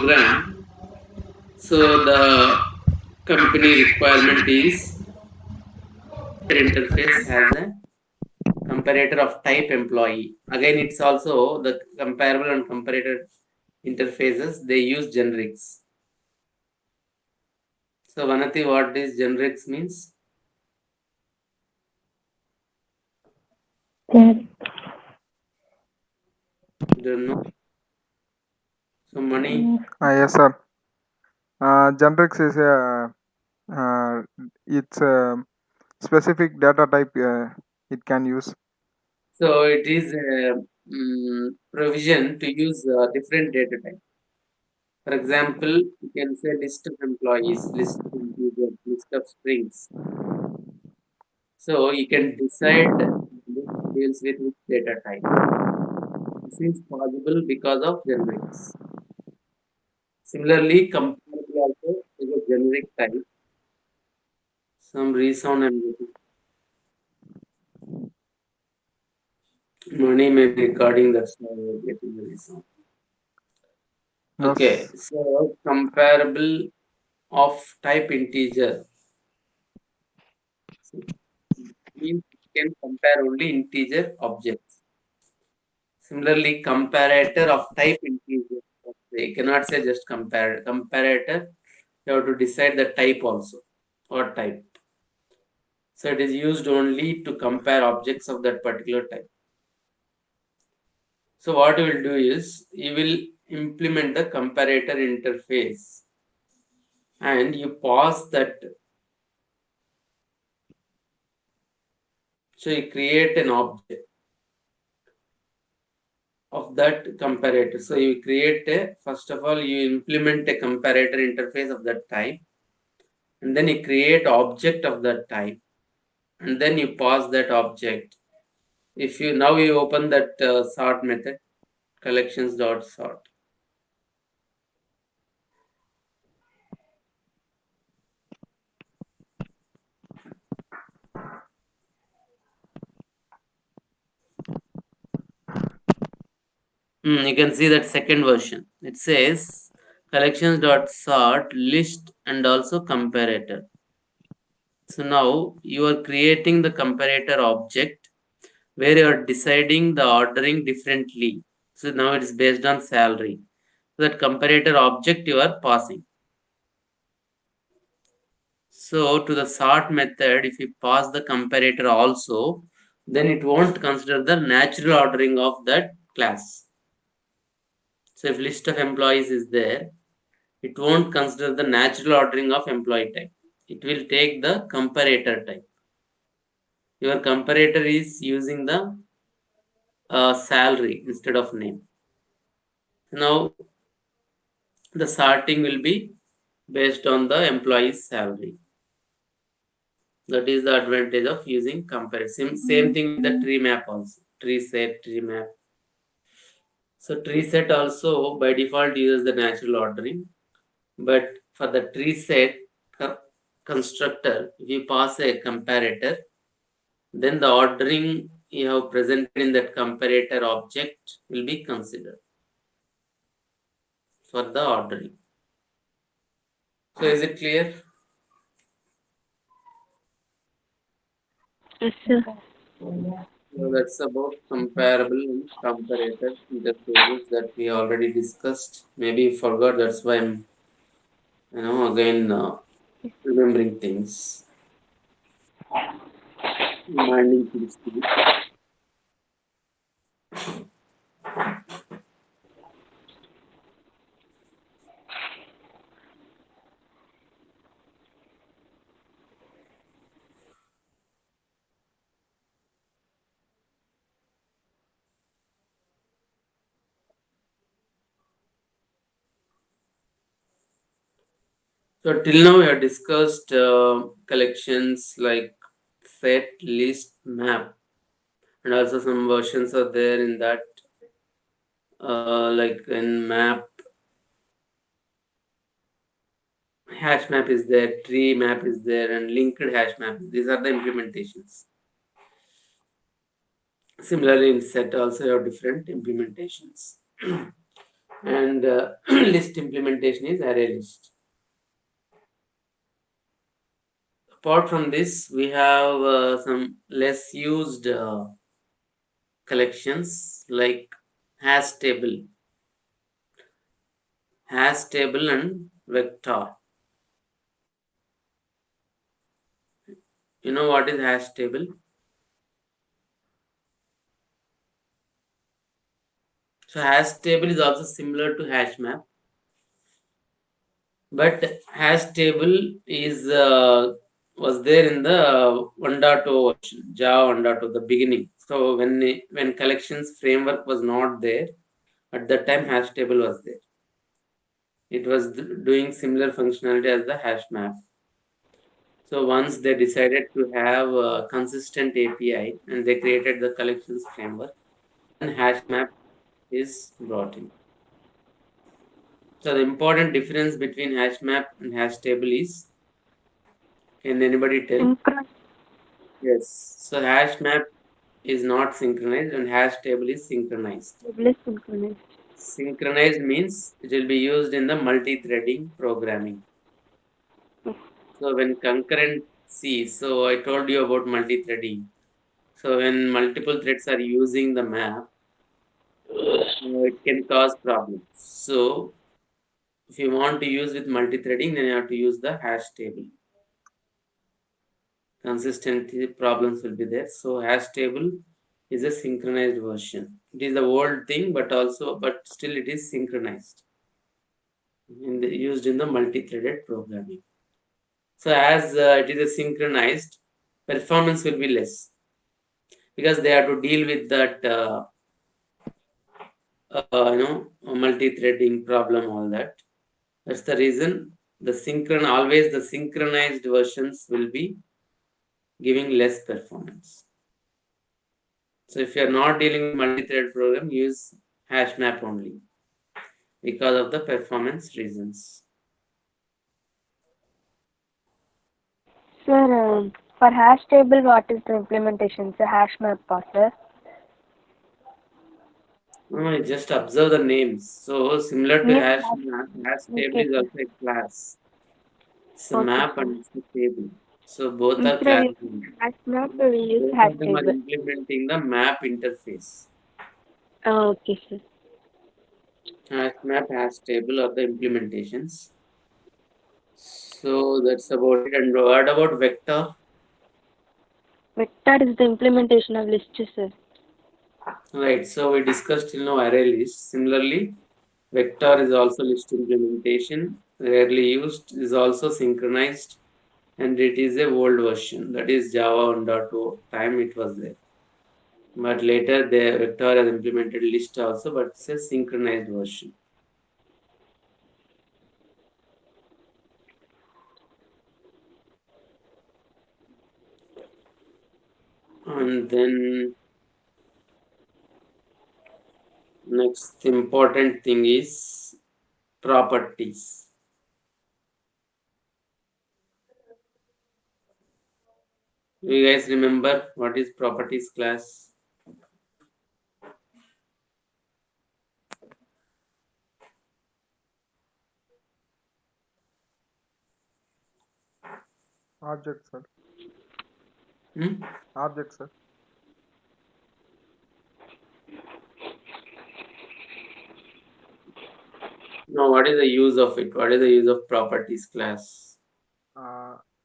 program. So the company requirement is interface has a comparator of type employee. Again, it's also the comparable and comparator interfaces. They use generics. So Vanati, what this generics means? That Don't know. So Mani. Yes, sir. Generics is a it's a specific data type it can use. So it is a provision to use different data type. For example, you can say list of employees, list of integers, list of strings. So you can decide which deals with which data type. This is possible because of generics. Similarly, comparable also is a generic type. Some resound I'm getting. Money may be recording, that's why we're getting the resound. Okay, Yes. so comparable of type integer. So, means you can compare only integer objects. Similarly, comparator of type integer. You cannot say just compare. Comparator, you have to decide the type also. What type? So it is used only to compare objects of that particular type. So what you will do is you will implement the comparator interface and you pass that. So you create an object of that comparator. So you create a, first of all, you implement a comparator interface of that type, and then you create object of that type, and then you pass that object. If you now you open that sort method, collections.sort. You can see that second version. It says collections.sort list and also comparator. So now you are creating the comparator object where you are deciding the ordering differently. So now it is based on salary. So that comparator object you are passing. So to the sort method, if you pass the comparator also, then it won't consider the natural ordering of that class. So if list of employees is there, it won't consider the natural ordering of employee type. It will take the comparator type. Your comparator is using the salary instead of name. Now the sorting will be based on the employee's salary. That is the advantage of using comparison. Same thing with the tree map also. Tree set, tree map. So tree set also by default uses the natural ordering. But for the tree set constructor, if you pass a comparator, then the ordering you have presented in that comparator object will be considered for the ordering. So is it clear? yes, sir. So that's about comparable and comparator interfaces that we already discussed. Maybe you forgot, that's why I'm again remembering things, reminding things to you. So till now we have discussed collections like set, list, map, and also some versions are there in that, like in map, hash map is there, tree map is there, and linked hash map. These are the implementations. Similarly, in set also you have different implementations. and list implementation is array list. Apart from this, we have some less used collections like hash table, and vector. You know what is hash table? So hash table is also similar to hash map, but hash table is was there in the 1.0 version, Java 1.0, the beginning. So when collections framework was not there, at that time hash table was there. It was doing similar functionality as the hash map. So once they decided to have a consistent API and they created the collections framework, then hash map is brought in. So the important difference between hash map and hash table is, can anybody tell? Synchronous Yes. So hash map is not synchronized and hash table is synchronized. table is synchronous. Synchronized means it will be used in the multi-threading programming. Yes. So when concurrency, so I told you about multi-threading. So when multiple threads are using the map, it can cause problems. So if you want to use with multi-threading, then you have to use the hash table. Consistency problems will be there. So hash table is a synchronized version. It is the old thing, but still it is synchronized used in the multi-threaded programming. So as it is a synchronized, performance will be less because they have to deal with that multi-threading problem, all that. That's the reason always the synchronized versions will be giving less performance. So if you are not dealing with multi-thread program, use hash map only because of the performance reasons. Sir, for hash table, what is the implementation? The hash map process. Just observe the names. So similar to Yes, hash map, hash table okay, is sir. also a class. It's a Okay, map sir. and it's a table. So both are Instead of class using names. hash map, we use Both hash of them are table. implementing the map interface. Okay, sir. Hash map, hash table are the implementations. So that's about it. And what about vector? Vector is the implementation of list, sir. Right. So we discussed till now array list. Similarly, vector is also list implementation. Rarely used, is also synchronized, and it is a old version. That is Java 1.0 time it was there. But later the vector has implemented list also, but it's a synchronized version. And then next important thing is properties. You guys remember what is properties class? Object, sir. Hmm? Object, sir. No, what is the use of it? What is the use of properties class?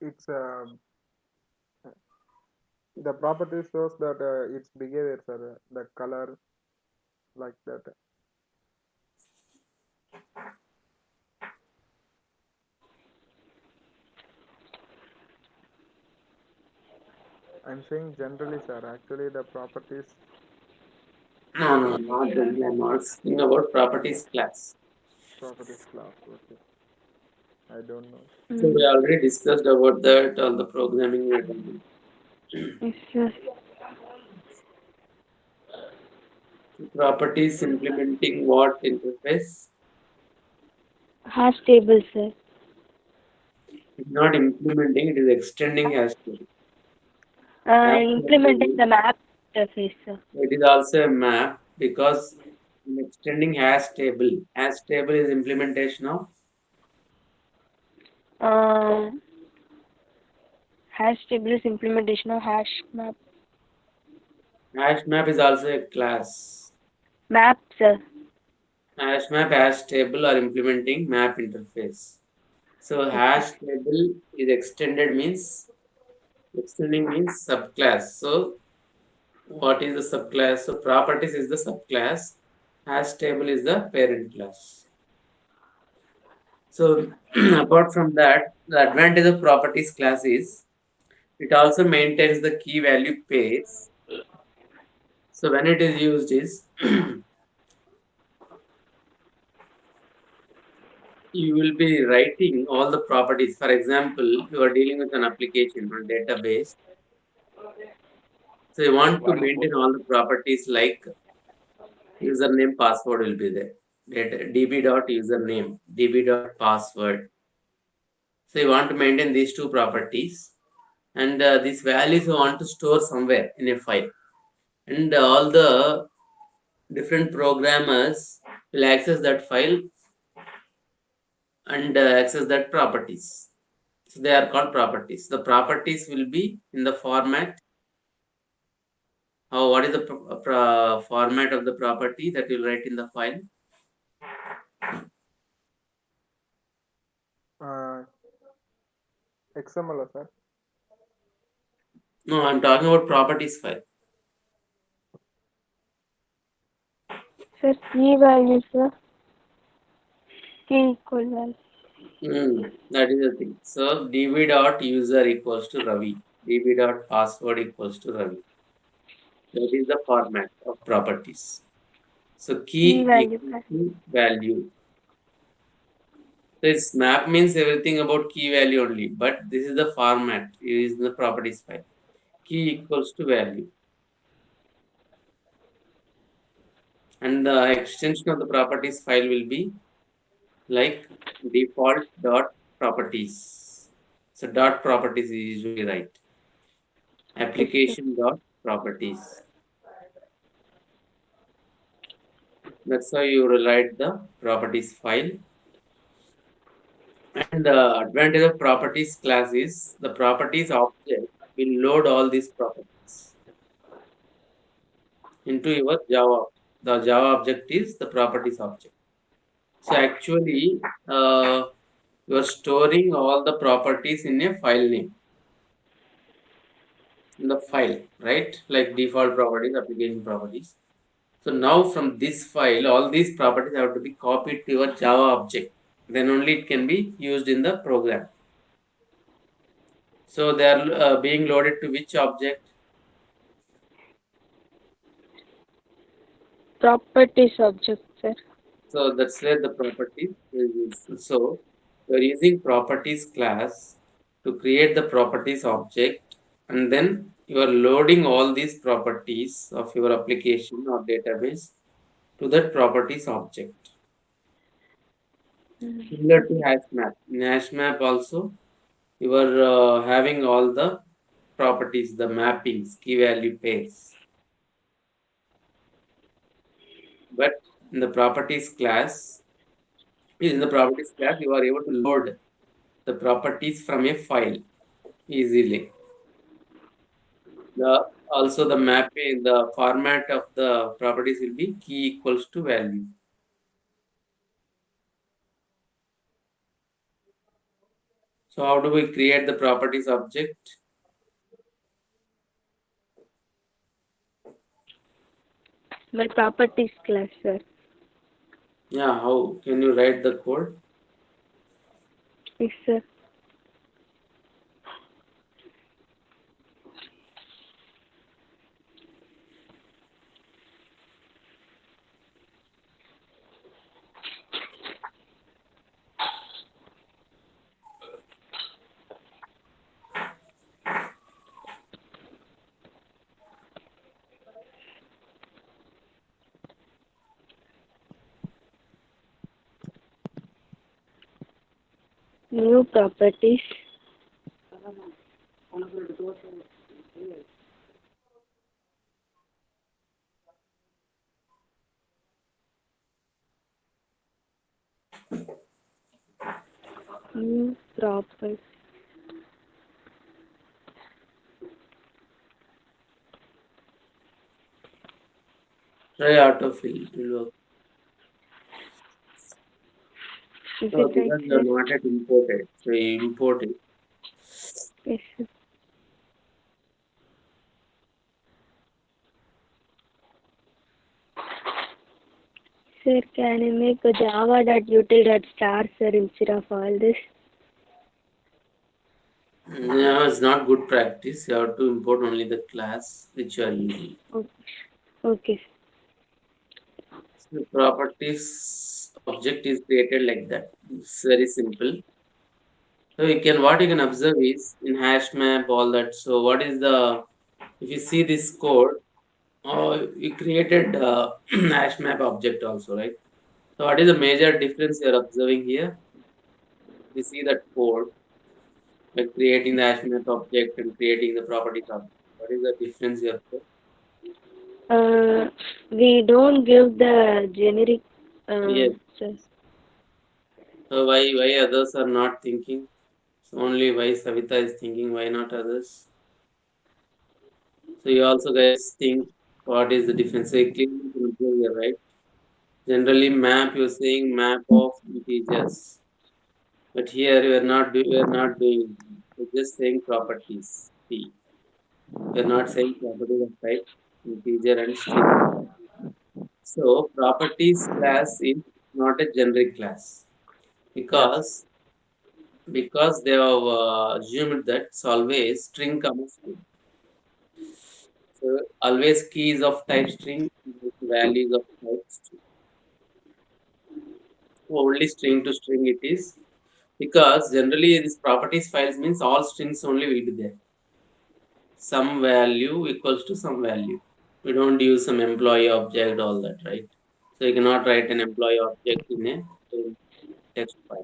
It's the property shows that its behavior, sir. The color, like that. I'm saying generally, sir. Actually, the No, no, not generally. I'm asking about properties class. properties class. Okay, I don't know. So we Mm. already discussed about that, all the programming we are done. Yes, sir. Properties implementing what interface? Hash table, sir. It's not implementing, it is extending hash table. Hash Implementing table, the map interface, sir. it is also a map because I'm extending hash table. Hash table is implementation of Um, hash table is implementation of hash map. hash map is also a class. Map, sir. Hash map, hash table are implementing map interface. So Okay. hash table is extending means subclass. So what is the subclass? So properties is the subclass. Hash table is the parent class. So apart from that, the advantage of properties class is it also maintains the key value pairs. So when it is used is you will be writing all the properties. For example, you are dealing with an application or database. So you want to maintain all the properties like username, password will be there. Data, db.username, db.password. So you want to maintain these two properties, and these values you want to store somewhere in a file. And all the different programmers will access that file and access that properties. So they are called properties. The properties will be in the format. What is the format of the property that you'll write in the file? Uh, XML, sir. No, I'm talking about properties file. Sir, key value, sir. Key equal value. That is the thing. So db dot user equals to Ravi. db dot password equals to Ravi. That is the format of properties. So Key key value equals plus. to value. This map means everything about key value only, but this is the format. It is the properties file. Key equals to value, and the extension of the properties file will be like default dot properties. So dot properties is usually right. Yes, sir. Application dot properties. That's how you will write the properties file. And the advantage of properties class is the properties object will load all these properties into your Java. The Java object is the properties object. So actually, you are storing all the properties in a file name in the file, right? Like default properties, application properties. So now from this file, all these properties have to be copied to your Java object. Then only it can be used in the program. So they are being loaded to which object? Properties object, sir. So that's where the properties is useful. So you're using properties class to create the properties object, and then you are loading all these properties of your application or database to that properties object. Similar to hash map. In hash map also, you are having all the properties, the mappings, key value pairs. But in the properties class, in the properties class, you are able to load the properties from a file easily. The also the mapping, the format of the properties will be key equals to value. So how do we create the properties object? My properties class, sir. Yeah, how can you write the code? Yes, sir. New properties. Proper. Try autofill. It will work. Is So it right, because you are sir? not yet imported, so you import it. Yes, sir. Sir, can I make a java.util.star, sir, instead of all this? No, it's not good practice. You have to import only the class which you are using. Okay. Okay. So properties object is created like that. It's very simple. So what you can observe is in hash map all that. So what is the if you see this code, you created hash map object also, right? So what is the major difference you are observing here? You see that code by creating the hash map object and creating the properties object. What is the difference here? Uh, we don't give the generic, Yes. sir. So why others are not thinking? So only why Savita is thinking, why not others? So you also guys think what is the difference? So clearly you can observe here, right? Generally map you're saying map of integers. But here we are not doing we're just saying properties. P. We're not saying properties of type integer and string. So properties class is not a generic class Yes. because they have assumed that it's always string comes string. So always keys of type string, values of type string. Only string to string it is because generally this properties files means all strings only will be there. Some value equals to some value. We don't use some employee object, all that, right? So you cannot write an employee object in text file.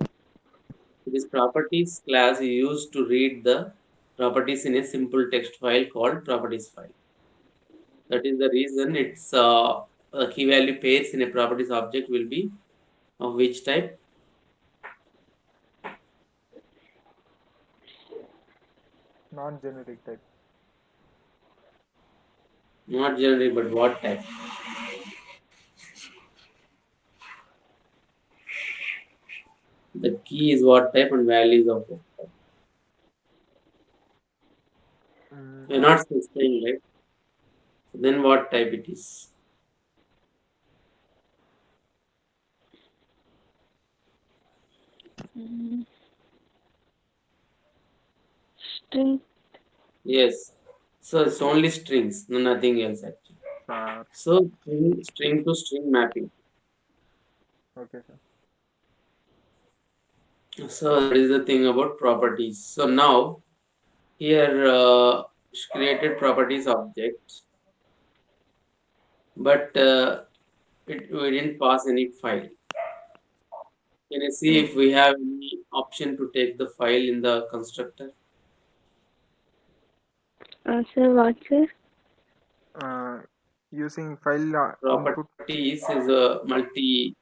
So this properties class is used to read the properties in a simple text file called properties file. That is the reason it's a key value pairs in a properties object will be of which type? Non-generic type. Not generic, but what type? The key is what type and values of what type. We're Not not specifying, right? So then what type it is? Mm, string. Yes. So it's only strings, no nothing else actually. star. So string to string mapping. Okay, sir. So that is the thing about properties. So now here created properties object, but we didn't pass any file. Can you see if we have any option to take the file in the constructor? Sir, what, sir? Uh, Using file input. Properties is a multi.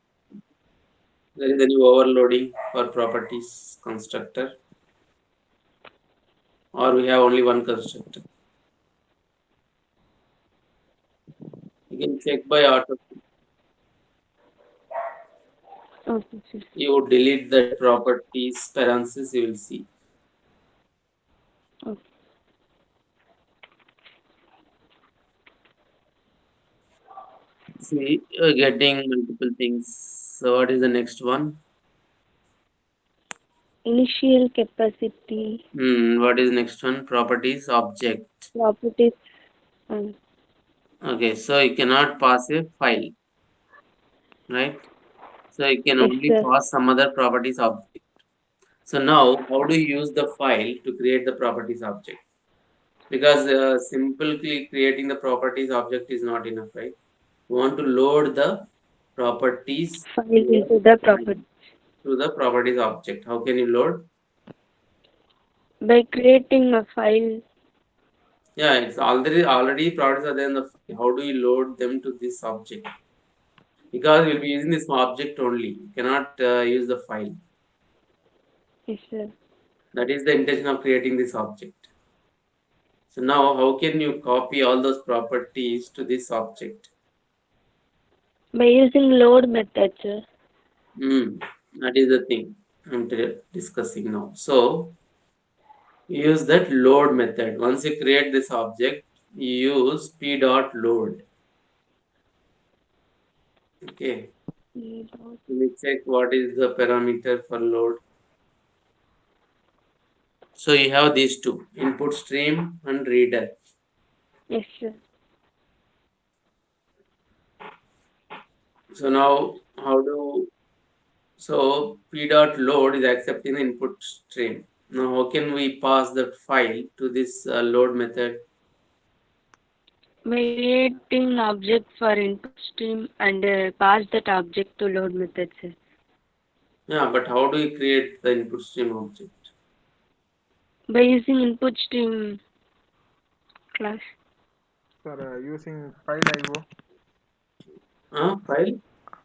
There is any overloading for properties constructor, or we have only one constructor. You can check by auto. Okay, sir. You delete that properties parenthesis. You will see. Okay. See, you're getting multiple things. So what is the next one? Initial capacity, What is next one? Properties object. properties. Um, Okay, so you cannot pass a file, right? So you can yes, only sir. pass some other properties object. So now, how do you use the file to create the properties object? Because simply creating the properties object is not enough, right? You want to load the properties File into the property. to the properties object. How can you load? By creating a file. Yeah, it's already properties are there in the file. How do you load them to this object? Because we'll be using this object only. You cannot use the file. Yes, sir. That is the intention of creating this object. So now how can you copy all those properties to this object? By using load method, sir. That is the thing I'm discussing now. So use that load method. Once you create this object, you use p dot load. Okay. Let me check what is the parameter for load. So you have these two, input stream and reader. Yes, sir. So now how do so p dot load is accepting the input stream. Now how can we pass that file to this load method? By creating object for input stream and pass that object to load method, sir. Yeah, but how do we create the input stream object? By using input stream class. Sir, using file.io, File?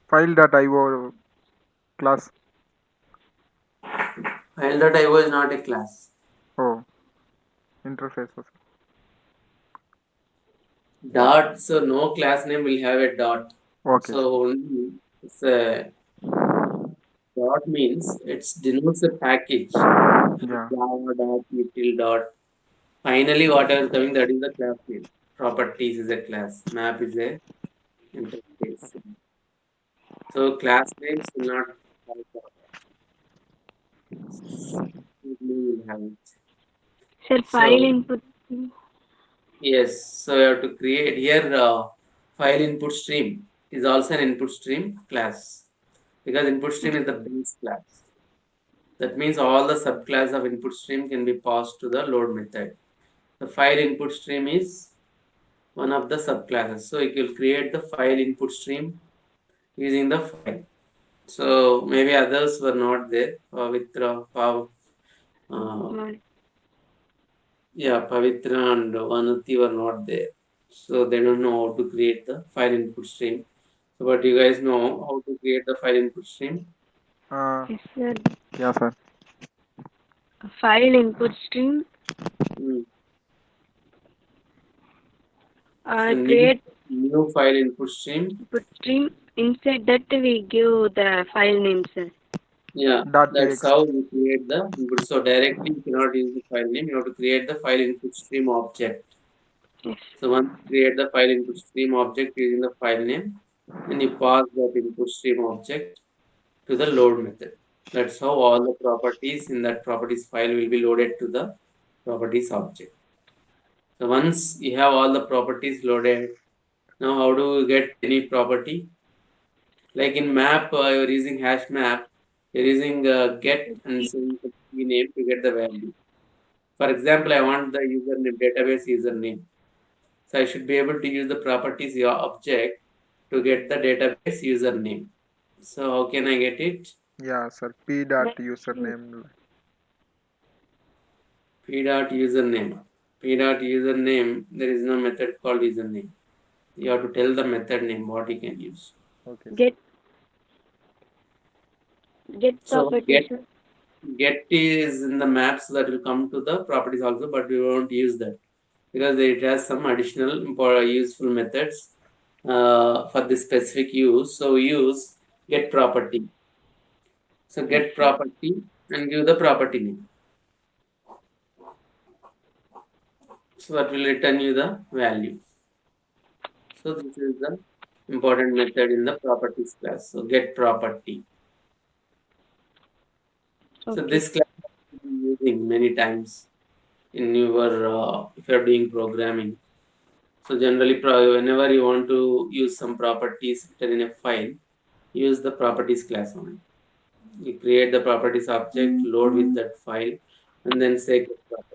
file.io class. File.io is not a class. Oh, interfaces. Dot, so no class name will have a dot. Okay, sir. So only it's a dot means it denotes a package. Yeah, Java dot, util dot. Finally, whatever is coming, that is the class name. Properties is a class. Map is a interface. So class names will not have dot. We will have it. Sir, file So input stream. yes, so you have to create here file input stream is also an input stream class because input stream is the base class. That means all the subclass of input stream can be passed to the load method. The file input stream is one of the subclasses. So you will create the file input stream using the file. So maybe others were not there. Uh, Pavitra and Vanuti were not there. So they don't know how to create the file input stream. So but you guys know how to create the file input stream? uh, Yes, sir. yeah, sir. File input stream. Hmm. So Create new file input stream. input stream. Inside that we give the file name, sir. Yeah, that's .txt. how we create the input. So directly you cannot use the file name. You have to create the file input stream object. Yes. So once you create the file input stream object using the file name, then you pass that input stream object to the load method. That's how all the properties in that properties file will be loaded to the properties object. So once you have all the properties loaded, now how do you get any property? Like in map, you're using hash map, you're using get and saying the key name to get the value. For example, I want the username, database username. So I should be able to use the properties your object to get the database username. So how can I get it? Yeah, sir. P By dot using username. P dot username. P dot username, there is no method called username. You have to tell the method name what you can use. Okay, sir. get So property, sir. get is in the map, so that will come to the properties also, but we won't use that because it has some additional useful methods for this specific use. So we use get property. So Yes, get sir. property and give the property name. So that will return you the value. So this is the important method in the properties class. So get property. So Okay. this class you will be using many times in your if you are doing programming. So generally, whenever you want to use some properties written in a file, use the properties class only. You create the properties object, load with that file, and then say get property.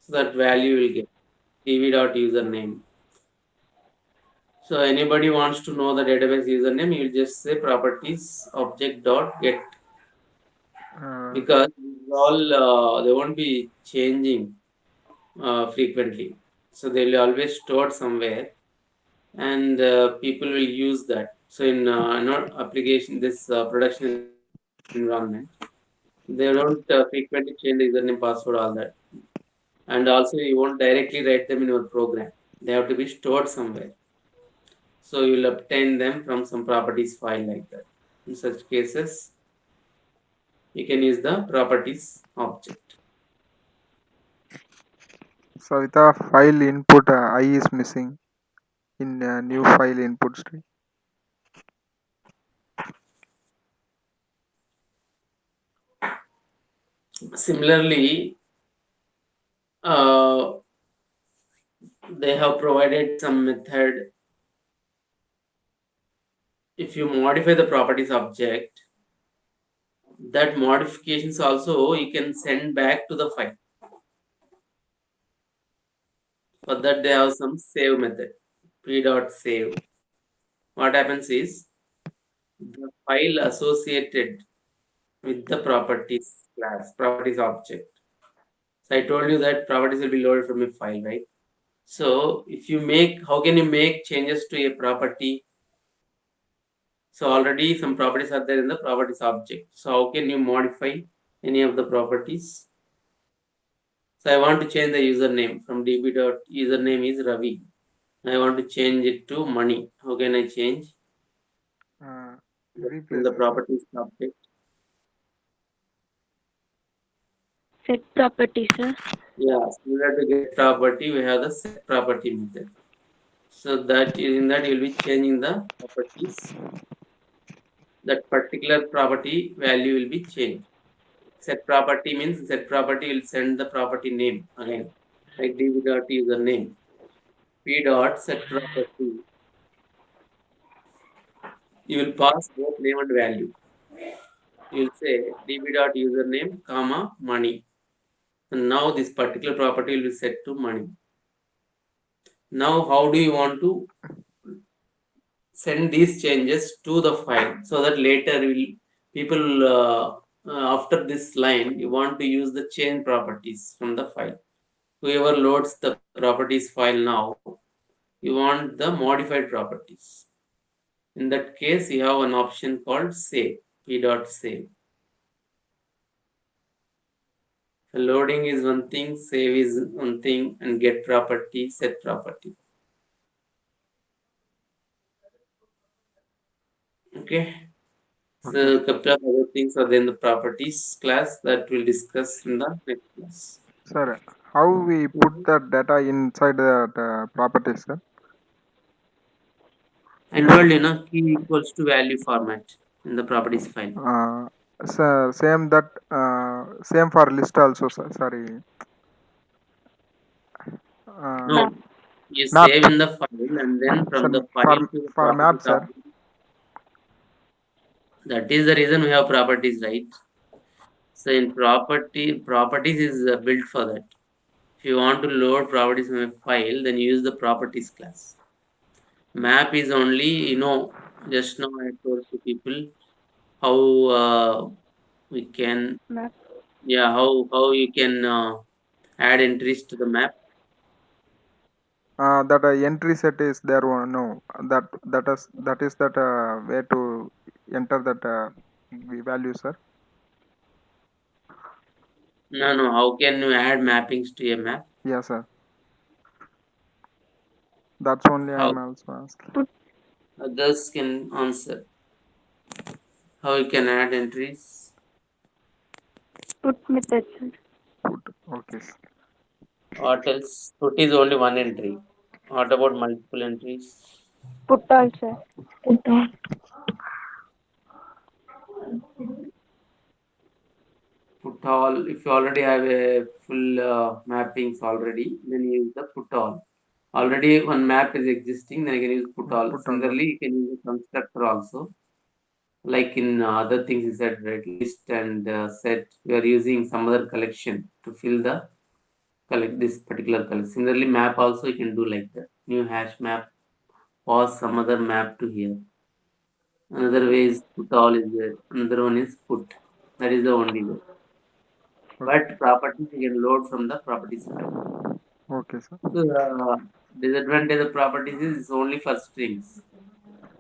So that value will get tv.username. So anybody wants to know the database username, you will just say properties object dot get, Uh, because all they won't be changing frequently. So they will always stored somewhere, and people will use that. So in application, this production environment, they don't frequently change the username, password, all that. And also, you won't directly write them in your program. They have to be stored somewhere. So you will obtain them from some properties file like that. In such cases, you can use the properties object. So with the file input, I is missing in new file input string. Similarly, uh, they have provided some method. If you modify the properties object, that modifications also you can send back to the file. For that, they have some save method, p.save. What happens is the file associated with the properties class, properties object. So I told you that properties will be loaded from a file, right? So if you make, how can you make changes to a property? So already some properties are there in the properties object. So how can you modify any of the properties? So I want to change the username from db.username is Ravi. I want to change it to money. How can I change? Uh, In the Replaces, sir. properties object. Set property, sir. Yeah, similar to get property, we have the set property method. So that in that you will be changing the properties. That particular property value will be changed. Set property means set property will send the property name again, like db.username. P dot set property. You will pass both name and value. You will say db.username, comma money. And now this particular property will be set to money. Now, how do you want to send these changes to the file so that later will people after this line you want to use the change properties from the file. Whoever loads the properties file now, you want the modified properties. In that case, you have an option called save, p.save. Loading is one thing, save is one thing, and get property, set property. Okay. Okay, So a couple of other things are there in the properties class that we'll discuss in the next class. sir. How we put Mhm. the data inside the properties, sir? I told you, na, key equals to value format in the properties file. Uh, Same that same for list also, sir. Sorry, uh, Map. No, you map, save in the file and then from sir. the file to the For map, properties sir. object. That is the reason we have properties, right? So in properties is built for that. If you want to load properties from a file, then you use the properties class. Map is only, just now I told to people how we can, Map. yeah, how you can add entries to the map. That entry set is there one. No, that is that way to enter that value, sir. No, no, how can you add mappings to a map? Yes, sir. That's only How I'm also asking. Put others can answer. How you can add entries? put method, sir. Put. Okay, sir. What else? Put is only one entry. What about multiple entries? Put all, sir. Put all. If you already have a full mappings already, then you use the put all. Already one map is existing, then you can use put all. Put all. Similarly, you can use a constructor also. Like in other things you said, right? List and set. You are using some other collection to fill the collect this particular collection. Similarly, map also you can do like that. New hash map or some other map to here. Another way is put all is there. Another one is put. That is the only way. Okay. But properties you can load from the properties file. Okay, sir. So the disadvantage of properties is it's only for strings.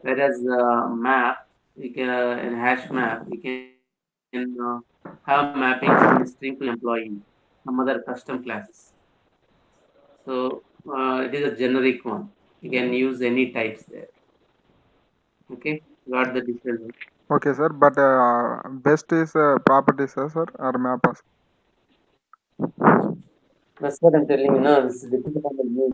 Whereas map, we can in hash map, we can have mappings from a string to employee, some other custom classes. So it is a generic one. You can use any types there. Okay, got the difference. Okay, sir. But best is properties, sir, or mappers. That's what I'm telling you. No, this depends upon the use.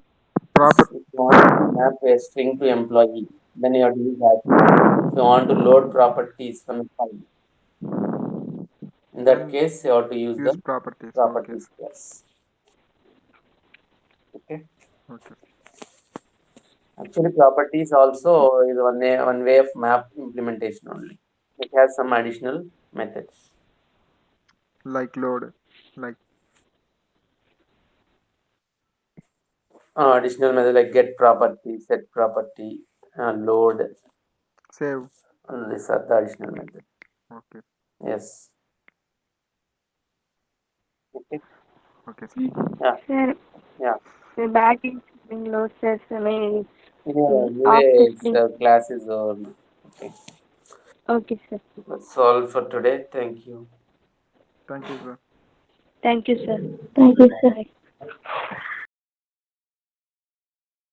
If you want Proper to map a string to employee, then you have to use hash map. If you want to load properties from a file, in that then case, you have to use the use properties. Okay. properties class. Okay. Okay. Actually, properties also is one way of map implementation only. It has some additional methods. Like load. Like Additional method like get property, set property, load. save. These are the additional methods. Okay. Yes. Okay. Okay, sir. Yeah. Sir, Yeah. the battery being low, sir. I mean, Yeah. after Anyway, spring. class is over. Okay. Okay, sir. That's all for today. Thank you. Thank you, sir. Thank you, sir. Thank you, sir. Bye.